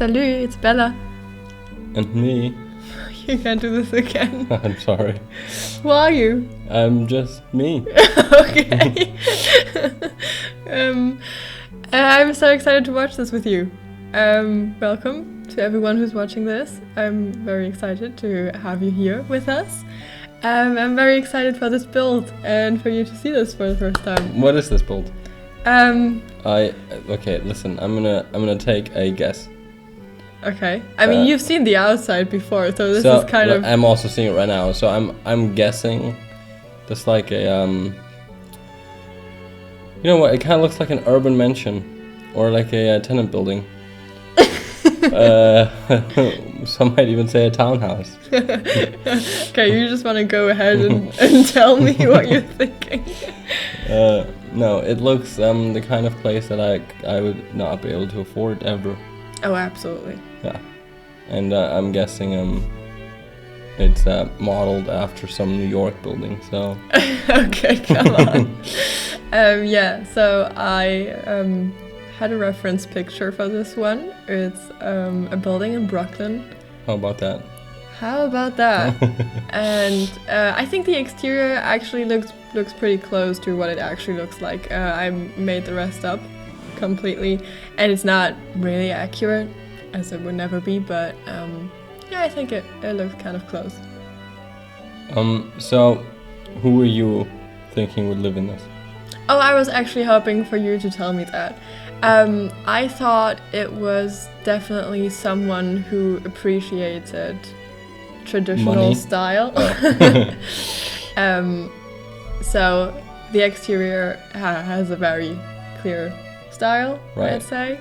Salut, it's Bella. And me. You can't do this again. I'm sorry. Who are you? I'm just me. Okay. I'm so excited to watch this with you. Welcome to everyone who's watching this. I'm very excited to have you here with us. I'm very excited for this build and for you to see this for the first time. What is this build? Okay, listen, I'm gonna take a guess. Okay. I mean, you've seen the outside before, so this is kind of... I'm also seeing it right now, so I'm guessing just like a you know what, it kind of looks like an urban mansion or like a tenant building. Some might even say a townhouse. Okay, you just want to go ahead and tell me what you're thinking. No, it looks the kind of place that I would not be able to afford ever. Oh, absolutely. Yeah, and I'm guessing it's modeled after some New York building. So. Okay, come on. Yeah, so I had a reference picture for this one. It's a building in Brooklyn. How about that? How about that? And I think the exterior actually looks pretty close to what it actually looks like. I made the rest up completely, and it's not really accurate, as it would never be, but yeah, I think it looks kind of close. So who were you thinking would live in this? Oh, I was actually hoping for you to tell me that. I thought it was definitely someone who appreciated traditional Money? style. Oh. So the exterior has a very clear style, Right. I'd say.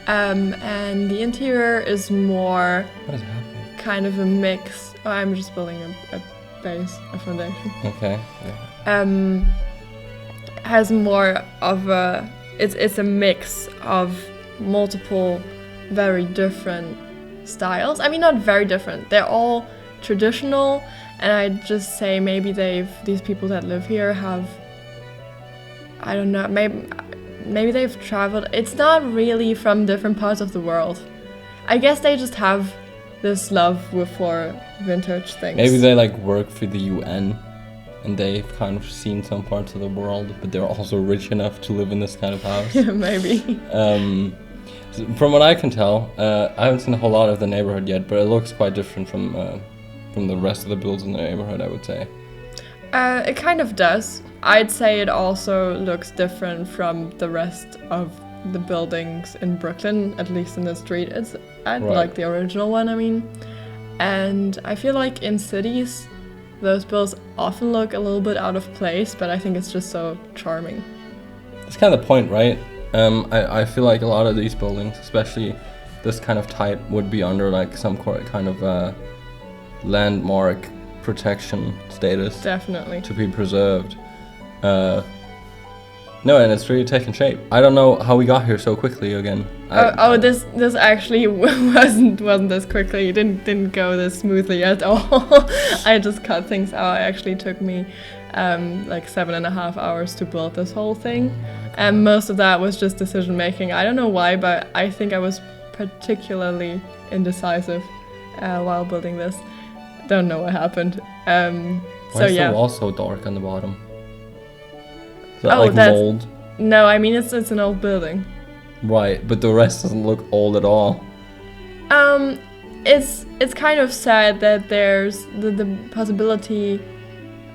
And the interior is more What is happening? kind of a mix. Oh, I'm just building a base, a foundation. Okay. Has more of a... It's a mix of multiple very different styles. I mean, not very different. They're all traditional, and I'd just say maybe these people that live here have... I don't know, maybe they've traveled. It's not really from different parts of the world. I guess they just have this love for vintage things. Maybe they work for the UN and they've kind of seen some parts of the world, but they're also rich enough to live in this kind of house. Maybe. From what I can tell, I haven't seen a whole lot of the neighborhood yet, but it looks quite different from the rest of the builds in the neighborhood, I would say. It kind of does. I'd say it also looks different from the rest of the buildings in Brooklyn, at least in the street. I like the original one, I mean. And I feel like in cities, those builds often look a little bit out of place, but I think it's just so charming. That's kind of the point, right? I feel like a lot of these buildings, especially this kind of type, would be under some kind of landmark protection status. Definitely. To be preserved. No, and it's really taken shape. I don't know how we got here so quickly again. This actually wasn't this quickly. It didn't go this smoothly at all. I just cut things out. It actually took me 7.5 hours to build this whole thing, and most of that was just decision making. I don't know why, but I think I was particularly indecisive while building this. Don't know what happened. Why is the wall so dark on the bottom? Is that that's mold? No, I mean it's an old building. Right, but the rest doesn't look old at all. It's kind of sad that there's the possibility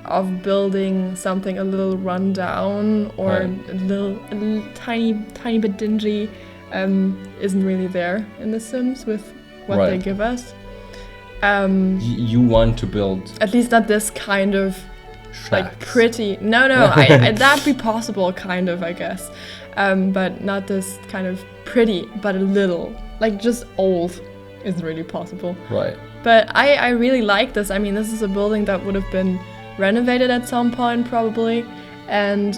of building something a little run down or a tiny bit dingy isn't really there in The Sims with what they give us. You want to build at least not this kind of shacks. Pretty. No, that'd be possible, kind of, I guess. But not this kind of pretty, but a little, just old isn't really possible. Right. But I really like this. I mean, this is a building that would have been renovated at some point, probably. And,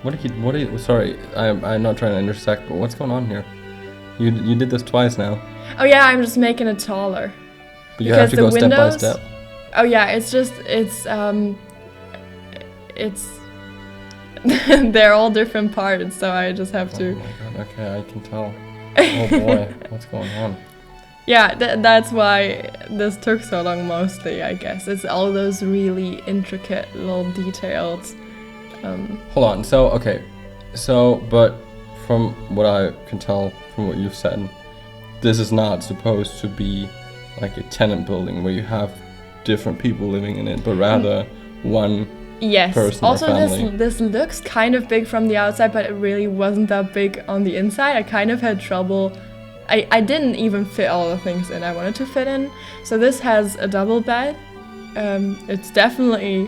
What are you, sorry, I'm not trying to intersect, but what's going on here? You did this twice now. Oh yeah, I'm just making it taller. But you have to go step by step. Oh yeah, it's they're all different parts, so I just have to... Oh my god, okay, I can tell. Oh boy, what's going on? Yeah, that's why this took so long mostly, I guess. It's all those really intricate little details. Hold on. So, okay. So, but from what I can tell from what you've said, this is not supposed to be like a tenant building where you have different people living in it, but rather one Yes. person Also, or family. this looks kind of big from the outside, but it really wasn't that big on the inside. I kind of had trouble. I didn't even fit all the things in I wanted to fit in. So this has a double bed. It's definitely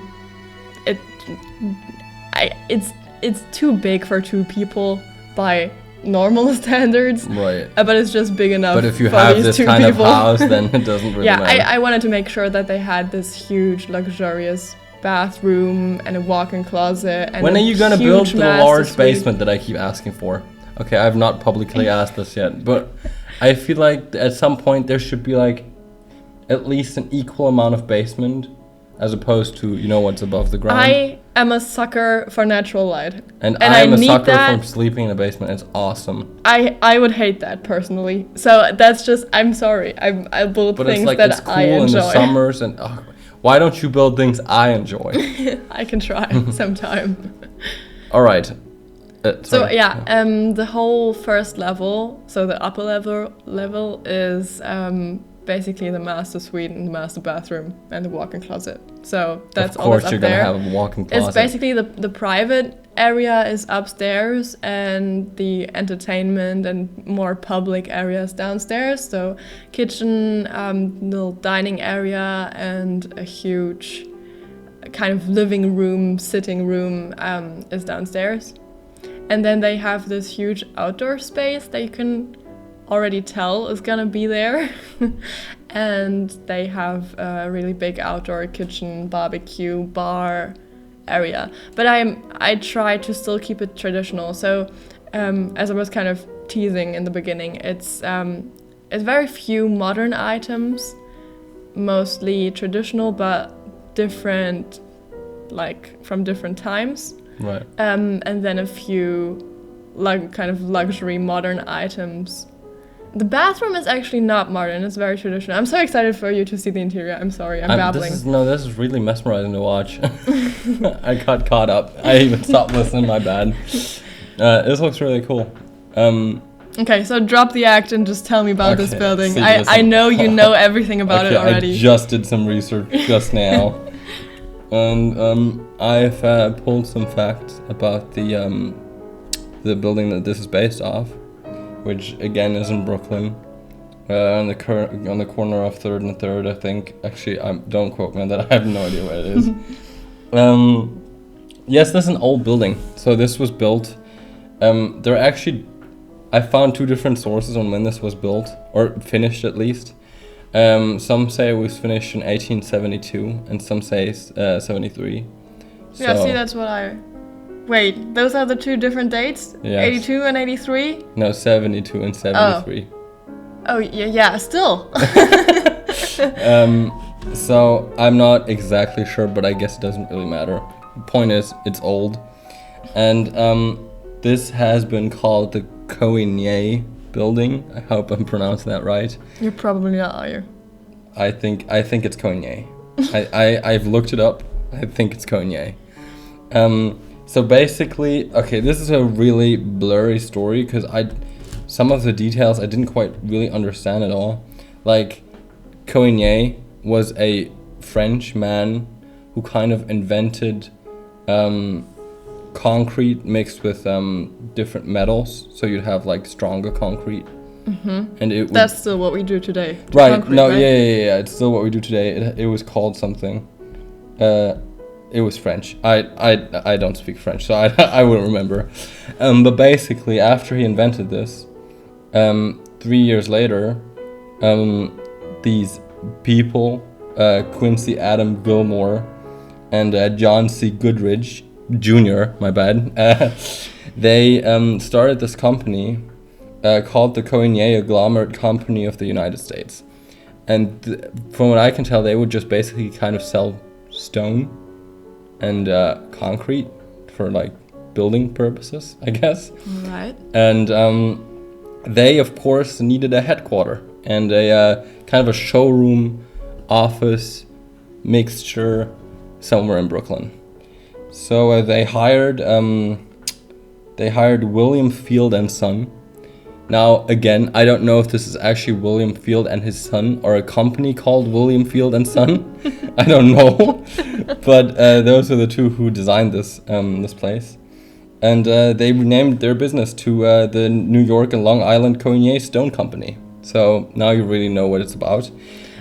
it's too big for 2 people by normal standards. Right. But it's just big enough. But if you for have these this 2 kind people. of house, then it doesn't really Yeah, matter. I wanted to make sure that they had this huge, luxurious bathroom and a walk-in closet. And When a are you gonna huge build the master large suite. basement that I keep asking for? Okay, I've not publicly asked this yet, but I feel like at some point there should be like at least an equal amount of basement as opposed to, you know, what's above the ground. I am a sucker for natural light. and I I'm a need sucker that. from sleeping in a basement. It's awesome. I would hate that personally. So that's just, I'm sorry. I build But things it's like that it's cool I in enjoy. the summers and why don't you build things I enjoy? I can try sometime. All right. So Sorry. yeah, the whole first level, so the upper level is basically the master suite and the master bathroom and the walk-in closet. So that's of all that's course up you're there. gonna have a walk-in closet. It's basically the private area is upstairs and the entertainment and more public areas downstairs. So kitchen, little dining area, and a huge kind of living room, sitting room is downstairs. And then they have this huge outdoor space that you can already tell is gonna be there. And they have a really big outdoor kitchen, barbecue, bar area. But I try to still keep it traditional. So as I was kind of teasing in the beginning, it's very few modern items, mostly traditional but different, like from different times. Right. And then a few kind of luxury modern items. The bathroom is actually not modern, it's very traditional. I'm so excited for you to see the interior. I'm sorry, I'm babbling. This is really mesmerizing to watch. I got caught up. I even stopped listening, my bad. This looks really cool. Okay, so drop the act and just tell me about this Okay, building. see, I listen. know you know everything about it Okay, already. I just did some research just now. And I've pulled some facts about the building that this is based off, which again is in Brooklyn, on the corner of 3rd and 3rd, I think. Actually, don't quote me on that. I have no idea where it is. Yes, this is an old building. So this was built. I found 2 different sources on when this was built or finished at least. Some say it was finished in 1872, and some say 73. Yeah, So- see, that's what I... Wait, those are the 2 different dates? Yes. 82 and 83? No, 72 and 73. Oh, yeah, still. So I'm not exactly sure, but I guess it doesn't really matter. The point is, it's old, and this has been called the Coignet building. I hope I'm pronouncing that right. You're probably not, are you? I think it's Coignet. I've looked it up. I think it's Coignet. So basically, okay, this is a really blurry story because some of the details I didn't quite really understand at all. Like, Coignet was a French man who kind of invented concrete mixed with different metals, so you'd have like stronger concrete. Mm-hmm. And it That's still what we do today. right. Concrete, No, right? yeah. It's still what we do today. It was called something. It was French. I don't speak French, so I wouldn't remember. But basically, after he invented this, 3 years later, these people, Quincy Adam Gilmore and John C. Goodrich Jr., my bad, they started this company called the Coignet Agglomerate Company of the United States. And from what I can tell, they would just basically kind of sell stone and concrete for like building purposes, I guess. Right. And they of course needed a headquarter and a kind of a showroom office mixture somewhere in Brooklyn. So they hired William Field and Son. Now again, I don't know if this is actually William Field and his son or a company called William Field and Son. I don't know, but those are the two who designed this place. And they renamed their business to the New York and Long Island Coignet Stone Company. So now you really know what it's about.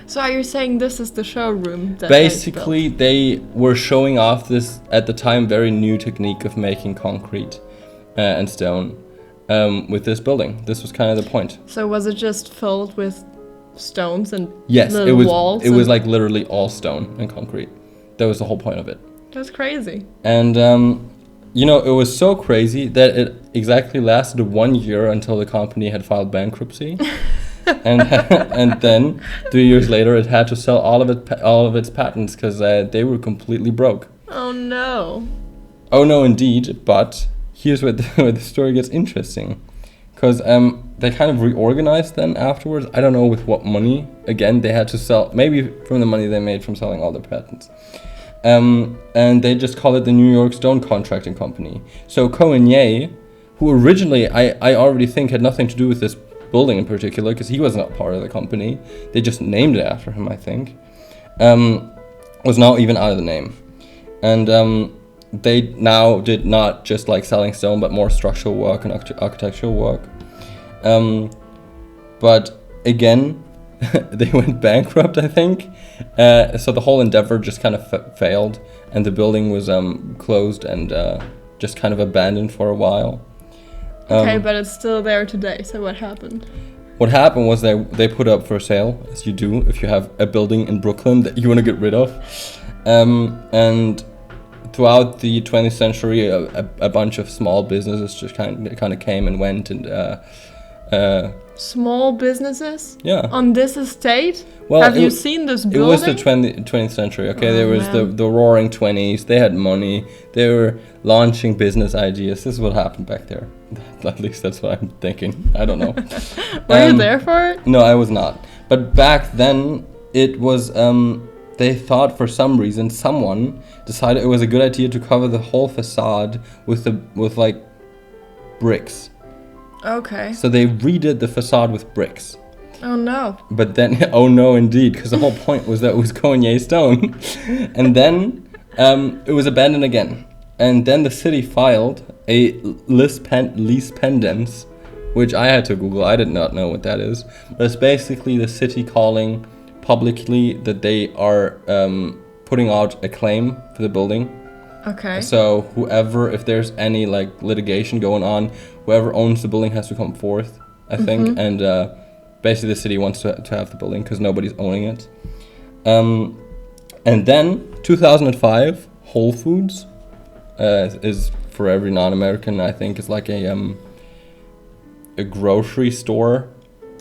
So are you saying this is the showroom that basically they were showing off this, at the time, very new technique of making concrete and stone with this building. This was kind of the point. So was it just filled with stones and yes, little walls? It was like literally all stone and concrete. That was the whole point of it. That's crazy. And you know, it was so crazy that it exactly lasted 1 year until the company had filed bankruptcy. and then 3 years later, it had to sell all of its patents because they were completely broke. Oh no! Oh no, indeed. But here's where the story gets interesting, because they kind of reorganized then afterwards. I don't know with what money. Again, they had to sell, maybe from the money they made from selling all their patents. And they just call it the New York Stone Contracting Company. So Coignet, who originally I already think had nothing to do with this building in particular, because he was not part of the company, they just named it after him, I think, was now even out of the name. And they now did not just like selling stone, but more structural work and architectural work. But again, they went bankrupt, I think. So the whole endeavor just kind of failed, and the building was closed and just kind of abandoned for a while. Okay, but it's still there today, so what happened? What happened was they put up for sale, as you do if you have a building in Brooklyn that you want to get rid of. And throughout the 20th century, a bunch of small businesses just kind of came and went, and small businesses? Yeah. On this estate? Well, have you seen this building? It was the 20th century, okay? There was the roaring 20s. They had money. They were launching business ideas. This is what happened back there. At least that's what I'm thinking. I don't know. Were you there for it? No, I was not. But back then, it was... they thought for some reason, someone decided it was a good idea to cover the whole facade with like bricks. Okay. So they redid the facade with bricks. Oh no. But then, oh no indeed, because the whole point was that it was Coignet stone. And then it was abandoned again. And then the city filed a lease pendens, which I had to Google. I did not know what that is. But it's basically the city calling publicly that they are putting out a claim for the building. Okay. So whoever, if there's any like litigation going on, whoever owns the building has to come forth, I think. And basically the city wants to have the building because nobody's owning it. And then 2005, Whole Foods is, for every non-American, I think, is like a grocery store.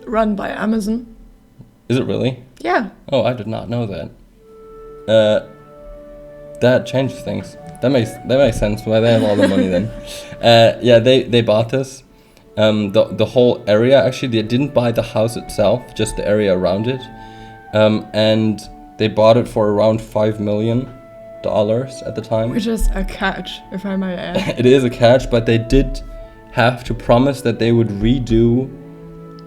Run by Amazon. Is it really? Yeah. Oh, I did not know that. That changes things. That makes sense. Why they have all the money then? Yeah, they bought this. The whole area, actually, they didn't buy the house itself, just the area around it. And they bought it for around $5 million at the time. Which is a catch, if I might add. It is a catch, but they did have to promise that they would redo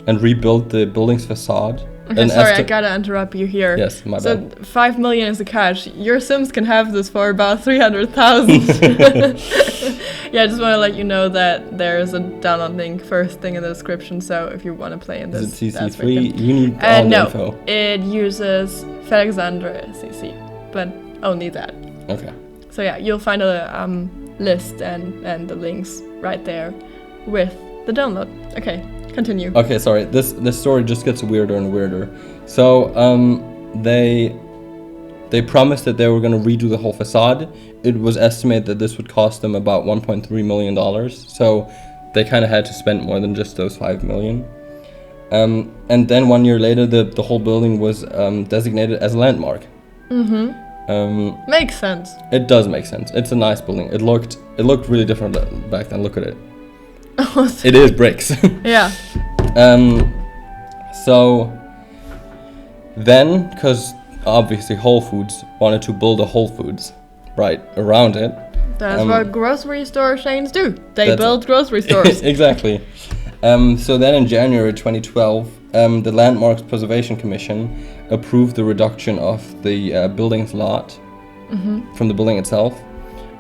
and rebuild the building's facade. Okay, sorry, I gotta interrupt you here. Yes, my bad. So 5 million is a catch. Your Sims can have this for about 300,000. Yeah, I just want to let you know that there is a download link first thing in the description. So if you want to play in this, is it CC free? You need all the info. No, it uses Felixandre CC, but only that. Okay. So yeah, you'll find a list and the links right there with the download. Okay. Continue. Okay, sorry. This story just gets weirder and weirder. So they promised that they were going to redo the whole facade. It was estimated that this would cost them about $1.3 million. So they kind of had to spend more than just those $5 million. And then 1 year later, the whole building was designated as a landmark. Makes sense. It does make sense. It's a nice building. It looked really different back then. Look at it. It is bricks. Yeah. So then, because obviously Whole Foods wanted to build a Whole Foods right around it. That's what grocery store chains do. They That's build grocery stores. Exactly. So then in January 2012, the Landmarks Preservation Commission approved the reduction of the building's lot from the building itself.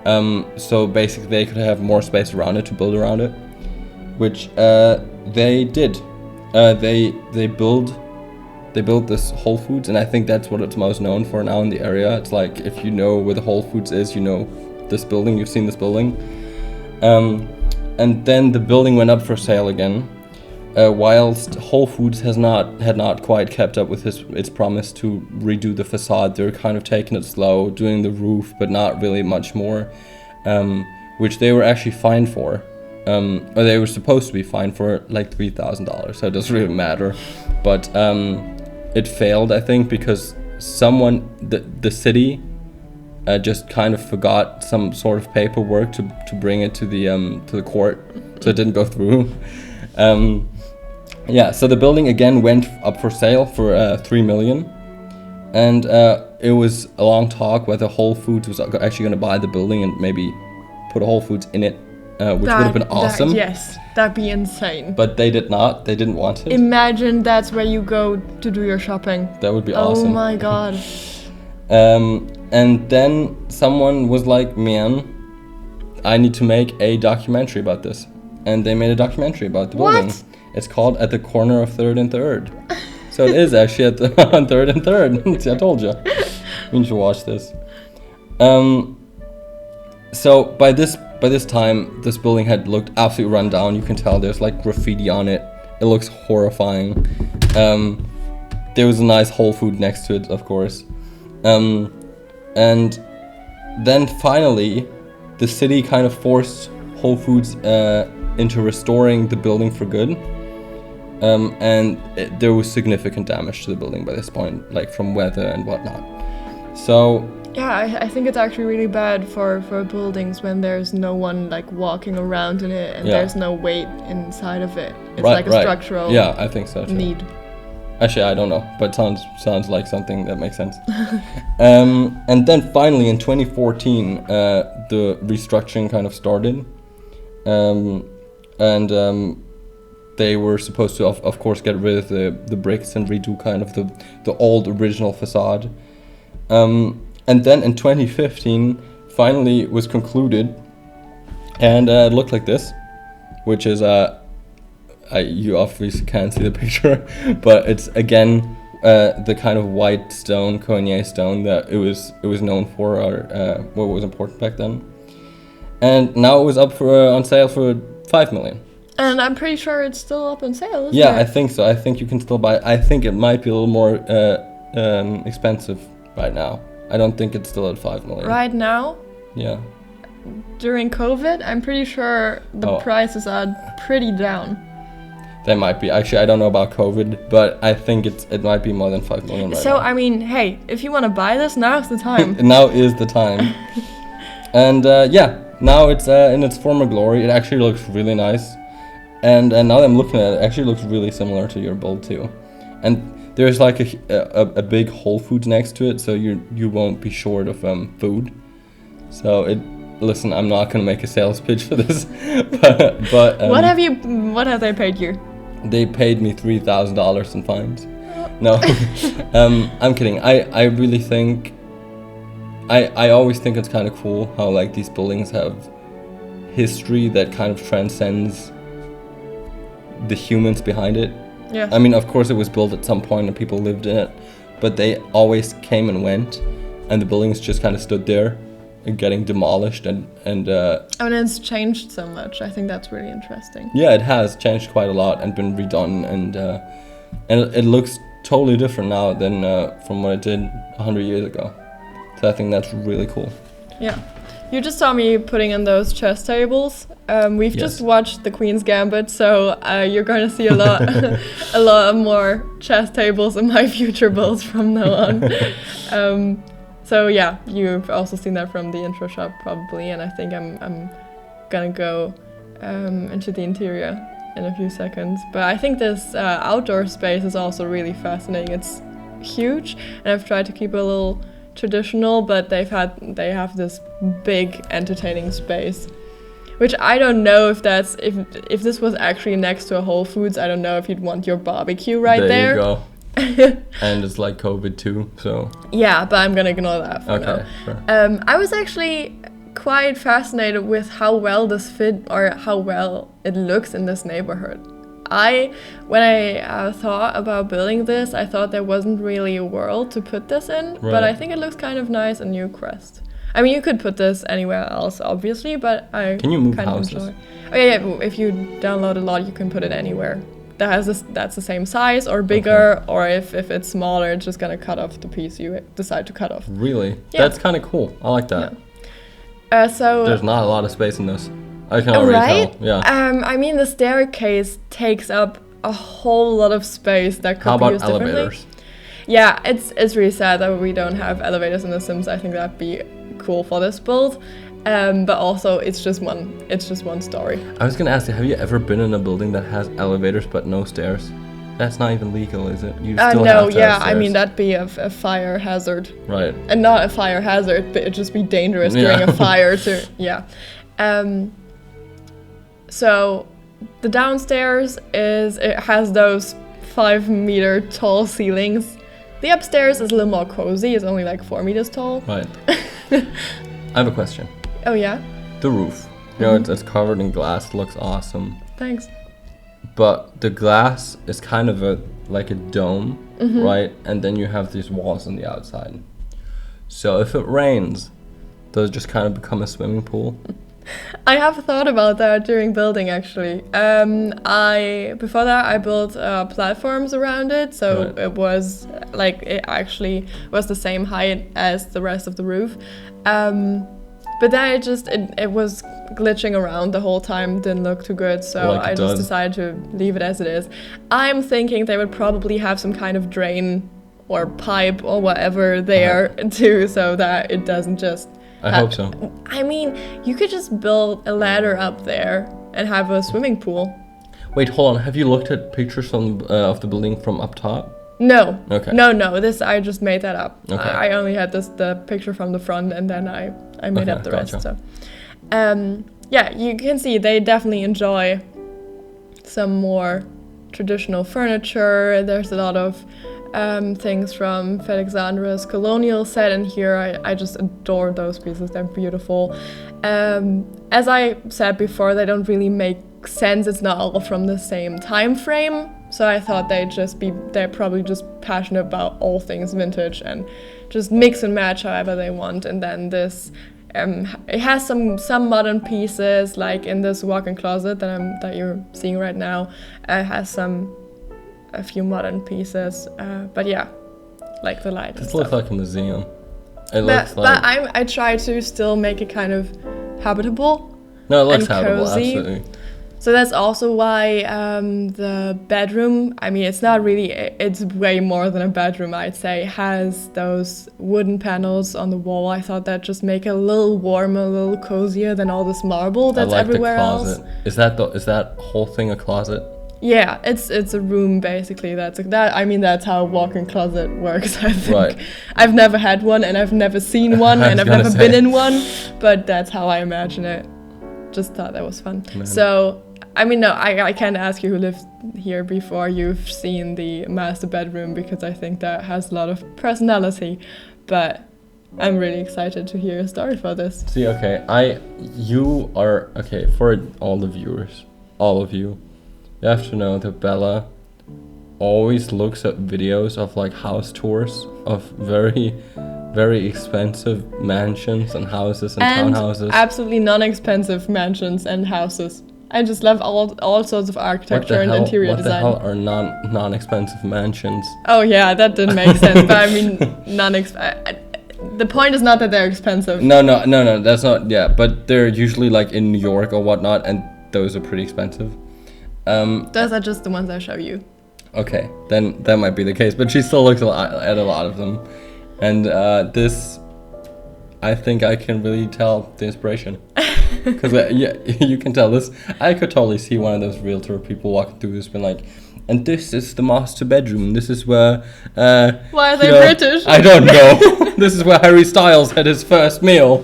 So basically they could have more space around it to build around it, which they did. They built this Whole Foods, and I think that's what it's most known for now in the area. It's like, if you know where the Whole Foods is, you know this building, you've seen this building. And then the building went up for sale again, whilst Whole Foods had not quite kept up with its promise to redo the facade. They're kind of taking it slow, doing the roof, but not really much more, which they were actually fined for. Or they were supposed to be fined for like $3,000, so it doesn't really matter. But it failed, I think, because the city just kind of forgot some sort of paperwork to bring it to the court, so it didn't go through. So the building again went up for sale for $3 million, and it was a long talk whether Whole Foods was actually going to buy the building and maybe put a Whole Foods in it, which would have been awesome. Yes, that'd be insane. But they did not. They didn't want it. Imagine that's where you go to do your shopping. That would be awesome. Oh my god. And then someone was like, man, I need to make a documentary about this. And they made a documentary about the building. What? It's called At the Corner of 3rd and 3rd. So it is actually on 3rd and 3rd. See, I told you. You should watch this. So by this time, this building had looked absolutely run down. You can tell there's like graffiti on it. It looks horrifying. There was a nice Whole Food next to it, of course. And then finally, the city kind of forced Whole Foods into restoring the building for good. And there was significant damage to the building by this point, like from weather and whatnot. So yeah, I think it's actually really bad for buildings when there's no one like walking around in it and there's no weight inside of it. It's like a structural I think so too. need. Actually, I don't know, but sounds like something that makes sense. And then finally in 2014, the restructuring kind of started. They were supposed to, of course, get rid of the bricks and redo kind of the old original facade. And then in 2015, finally it was concluded, and it looked like this, which is you obviously can't see the picture, but it's again the kind of white stone, Coignet stone, that it was known for, or what was important back then. And now it was up for on sale for $5 million. And I'm pretty sure it's still up on sale, isn't Yeah, it? I think so. I think you can still buy it. I think it might be a little more expensive right now. I don't think it's still at $5 million. Right now? Yeah. During COVID, I'm pretty sure the prices are pretty down. They might be. Actually, I don't know about COVID, but I think it might be more than $5 million right now. So, I mean, hey, if you want to buy this, now's the time. Now is the time. And now it's in its former glory. It actually looks really nice. And now that I'm looking at it, it actually looks really similar to your build too. And there's like a big Whole Foods next to it, so you won't be short of food. So listen, I'm not gonna make a sales pitch for this, but what have they paid you? They paid me $3,000 in fines. No, I'm kidding. I really think I always think it's kind of cool how like these buildings have history that kind of transcends the humans behind it. Yeah. I mean, of course it was built at some point and people lived in it, but they always came and went, and the buildings just kind of stood there and getting demolished and it's changed so much. I think that's really interesting. Yeah, it has changed quite a lot and been redone, and it looks totally different now than from what it did 100 years ago. So I think that's really cool. Yeah. You just saw me putting in those chess tables. We've just watched The Queen's Gambit, so you're going to see a lot more chess tables in my future builds from now on. So yeah, you've also seen that from the intro shot probably, and I think I'm gonna go into the interior in a few seconds. But I think this outdoor space is also really fascinating. It's huge, and I've tried to keep it a little traditional, but they have this big entertaining space, which I don't know if that's if this was actually next to a Whole Foods. I don't know if you'd want your barbecue right there. There you go. And it's like COVID too, so yeah, but I'm gonna ignore that for now. Sure. I was actually quite fascinated with how well this fit, or how well it looks in this neighborhood. When I thought about building this, I thought there wasn't really a world to put this in, but I think it looks kind of nice in Newcrest. I mean, you could put this anywhere else, obviously, but Can you move kind houses? of enjoy. Oh yeah, if you download a lot, you can put it anywhere. That's the same size or bigger, or if it's smaller, it's just gonna cut off the piece you decide to cut off. Really? Yeah. That's kind of cool. I like that. Yeah. So there's not a lot of space in this. I can already tell. Yeah. I mean, the staircase takes up a whole lot of space that could How be about used differently. elevators? Yeah, it's really sad that we don't have elevators in The Sims. I think that'd be cool for this build. But also it's just one story. I was gonna ask you, have you ever been in a building that has elevators but no stairs? That's not even legal, is it? You still No, have to yeah, have I mean stairs. that'd be a fire hazard. Right. And not a fire hazard, but it'd just be dangerous during a fire to, yeah. So the downstairs it has those 5-meter tall ceilings. The upstairs is a little more cozy, it's only like 4 meters tall. Right. I have a question. Oh yeah? The roof. You know, it's covered in glass, looks awesome. Thanks. But the glass is kind of like a dome, right? And then you have these walls on the outside. So if it rains, does it just kind of become a swimming pool? I have thought about that during building, actually. Before that I built platforms around it, so it was like, it actually was the same height as the rest of the roof. But then it was glitching around the whole time, didn't look too good, so I just decided to leave it as it is. I'm thinking they would probably have some kind of drain or pipe or whatever there too, so that it doesn't just... I hope so. I mean, you could just build a ladder up there and have a swimming pool. Wait, hold on. Have you looked at pictures of the building from up top? No. Okay. No. This I just made that up. Okay. I only had the picture from the front, and then I made up the rest. So, yeah, you can see they definitely enjoy some more traditional furniture. There's a lot of things from Felixandra's colonial set in here. I just adore those pieces. They're beautiful. As I said before, they don't really make sense. It's not all from the same time frame. So I thought they're probably just passionate about all things vintage and just mix and match however they want. And then this, it has some modern pieces, like in this walk-in closet that you're seeing right now. It has a few modern pieces, but yeah, like the light. This looks like a museum. But I try to still make it kind of habitable. No, it looks and habitable, cozy. absolutely. So that's also why the bedroom, I mean, it's not really, it's way more than a bedroom, I'd say, has those wooden panels on the wall. I thought that just make it a little warmer, a little cozier than all this marble that's everywhere else. Is that whole thing a closet? Yeah, it's a room basically. That's how a walk-in closet works, I think. Right. I've never had one, and I've never seen one, and I've never been in one, but that's how I imagine it. Just thought that was fun. Man. So, I mean, no, I can't ask you who lived here before you've seen the master bedroom, because I think that has a lot of personality, but I'm really excited to hear a story for this. See, okay, for all the viewers, all of you, you have to know that Bella always looks at videos of like house tours of very, very expensive mansions and houses and townhouses. Absolutely non-expensive mansions and houses. I just love all sorts of architecture and interior design. What the hell are non-expensive mansions? Oh yeah, that didn't make sense. But I mean, the point is not that they're expensive. No, that's not. Yeah, but they're usually like in New York or whatnot, and those are pretty expensive. Those are just the ones I show you. Okay, then that might be the case, but she still looks at a lot of them, and this I think I can really tell the inspiration. Because yeah, you can tell this. I could totally see one of those realtor people walking through this, being like, "And this is the master bedroom. This is where." Why are they British? I don't know. This is where Harry Styles had his first meal.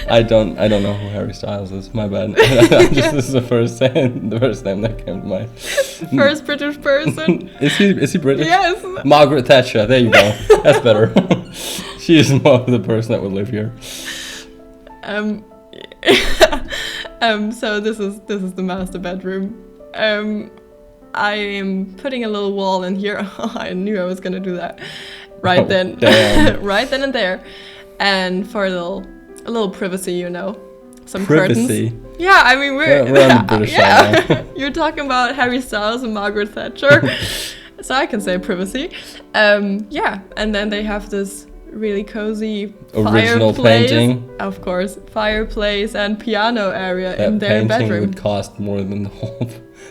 I don't know who Harry Styles is. My bad. This is the first name that came to mind. First British person. Is he British? Yes. Margaret Thatcher. There you go. That's better. She is more of the person that would live here. So this is the master bedroom. I am putting a little wall in here. Oh, I knew I was gonna do that. Right then. Right then and there. And for a little privacy, you know. Some privacy. Curtains. Yeah, I mean we're on the British side now. You're talking about Harry Styles and Margaret Thatcher. So I can say privacy. Yeah, and then they have this really cozy original fireplace, painting. of course, fireplace and piano area That in their painting bedroom. would cost more than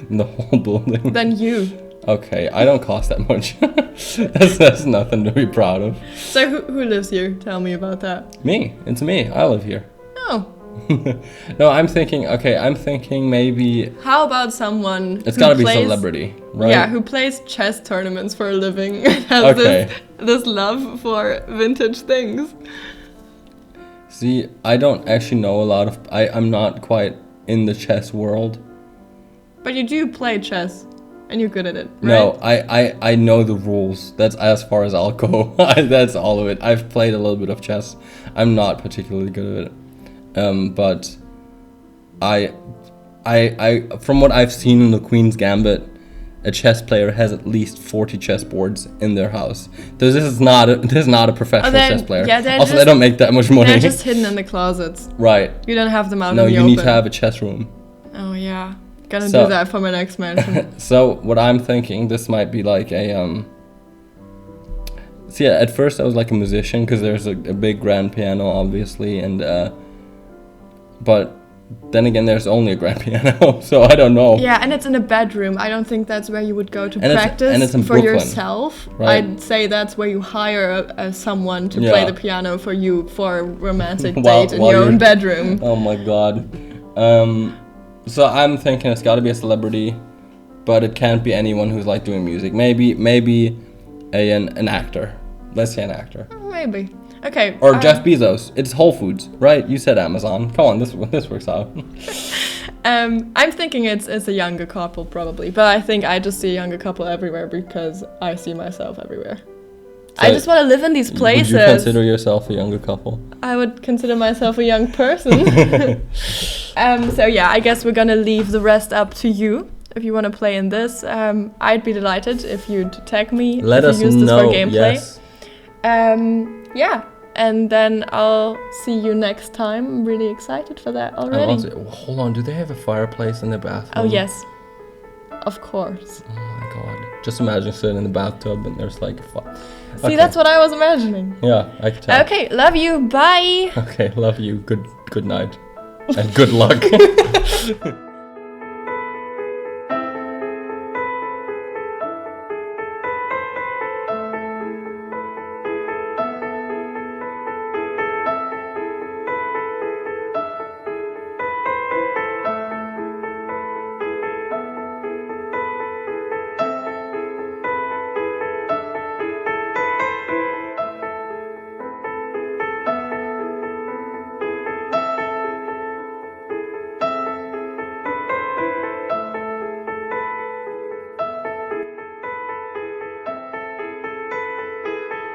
the whole building. Than you. Okay, I don't cost that much. that's nothing to be proud of. So who lives here? Tell me about that. Me. It's me. I live here. Oh. No, I'm thinking maybe. How about someone? It's gotta be celebrity, right? Yeah, who plays chess tournaments for a living and has this love for vintage things. See, I don't actually know a lot of. I'm not quite in the chess world. But you do play chess, and you're good at it, right? No, I know the rules. That's as far as I'll go. That's all of it. I've played a little bit of chess. I'm not particularly good at it. But I from what I've seen in the Queen's Gambit, a chess player has at least 40 chess boards in their house. So this is not a professional chess player. Yeah, also, they don't make that much money. They're just hidden in the closets. Right. You don't have them out in No, the you open. need to have a chess room. Oh yeah, gonna do that for my next mansion. So what I'm thinking, this might be like a So yeah, at first I was like a musician because there's a big grand piano, obviously, and but then again, there's only a grand piano, so I don't know. Yeah, and it's in a bedroom. I don't think that's where you would go to and practice it's in for Brooklyn, yourself. right? I'd say that's where you hire someone to play the piano for you for a romantic while date in your own bedroom. Oh my god. So I'm thinking it's got to be a celebrity, but it can't be anyone who's like doing music. Maybe an actor. Let's say an actor. Maybe. Okay. Or Jeff Bezos. It's Whole Foods, right? You said Amazon. Come on, this works out. I'm thinking it's a younger couple probably, but I think I just see a younger couple everywhere because I see myself everywhere. So I just want to live in these places. Would you consider yourself a younger couple? I would consider myself a young person. So yeah, I guess we're gonna leave the rest up to you. If you want to play in this, I'd be delighted if you'd tag me. Let us use this know. for gameplay. Yes. Yeah, and then I'll see you next time. I'm really excited for that already. Hold on, do they have a fireplace in their bathroom? Oh yes, of course. Oh my god! Just imagine sitting in the bathtub and there's like a fire. See, that's what I was imagining. Yeah, I can tell. Okay, love you. Bye. Okay, love you. Good night, and good luck.